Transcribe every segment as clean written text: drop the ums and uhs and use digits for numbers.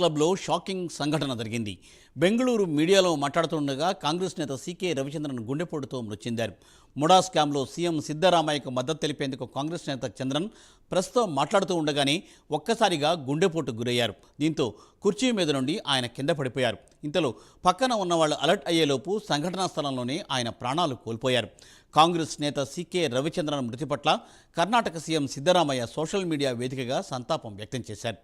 క్లబ్లో షాకింగ్ సంఘటన జరిగింది. బెంగళూరు మీడియాలో మాట్లాడుతుండగా కాంగ్రెస్ నేత సీకే రవిచంద్రన్ గుండెపోటుతో మృతి చెందారు. ముడా స్కామ్లో సీఎం సిద్ధరామయ్యకు మద్దతు తెలిపేందుకు కాంగ్రెస్ నేత చంద్రన్ ప్రెస్తో మాట్లాడుతూ ఉండగానే ఒక్కసారిగా గుండెపోటుకు గురయ్యారు. దీంతో కుర్చీ మీద నుండి ఆయన కింద పడిపోయారు. ఇంతలో పక్కన ఉన్నవాళ్లు అలర్ట్ అయ్యేలోపు సంఘటనా స్థలంలోనే ఆయన ప్రాణాలు కోల్పోయారు. కాంగ్రెస్ నేత సీకే రవిచంద్రన్ మృతి పట్ల Karnataka CM Siddaramaiah social media వేదికగా సంతాపం వ్యక్తం చేశారు.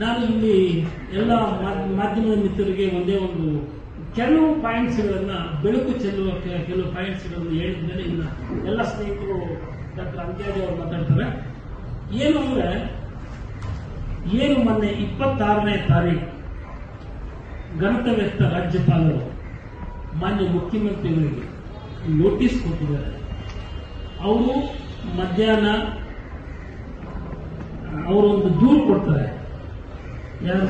ನಾನು ಇಲ್ಲಿ ಎಲ್ಲ ಮಾಧ್ಯಮ ಮಿತ್ರರಿಗೆ ಒಂದೇ ಒಂದು ಕೆಲವು ಪಾಯಿಂಟ್ಸ್ಗಳನ್ನ ಬೆಳಕು ಚೆಲ್ಲುವ ಕೆಲವು ಪಾಯಿಂಟ್ಸ್ಗಳನ್ನು ಹೇಳಿದ್ಮೇಲೆ ಇನ್ನು ಎಲ್ಲ ಸ್ನೇಹಿತರು ಡಾಕ್ಟರ್ ಅಂತ್ಯಾಜಿ ಅವರು ಮಾತಾಡ್ತಾರೆ. ಏನು ಅಂದ್ರೆ ಏನು ಮೊನ್ನೆ 26ನೇ ತಾರೀಕು ಗಣತವ್ಯಸ್ಥ ರಾಜ್ಯಪಾಲರು ಮಾನ್ಯ ಮುಖ್ಯಮಂತ್ರಿಗಳಿಗೆ ನೋಟಿಸ್ ಕೊಟ್ಟಿದ್ದಾರೆ. ಅವರು ಮಧ್ಯಾಹ್ನ ಅವರೊಂದು ದೂರು ಕೊಡ್ತಾರೆ. ಯಾರು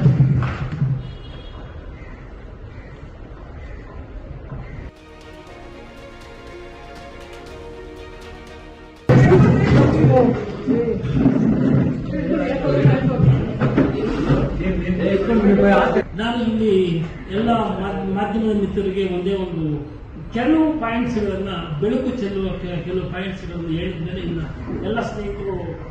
ನಾನು ಇಲ್ಲಿ ಎಲ್ಲ ಮಾಧ್ಯಮ ಮಿತ್ರರಿಗೆ ಒಂದೇ ಒಂದು ಕೆಲವು ಪಾಯಿಂಟ್ಸ್ಗಳನ್ನ ಬೆಳಕು ಚೆಲ್ಲುವ ಕೆಲವು ಪಾಯಿಂಟ್ಸ್ಗಳನ್ನು ಹೇಳಿದ್ಮೇಲೆ ಇನ್ನು ಎಲ್ಲ ಸ್ನೇಹಿತರು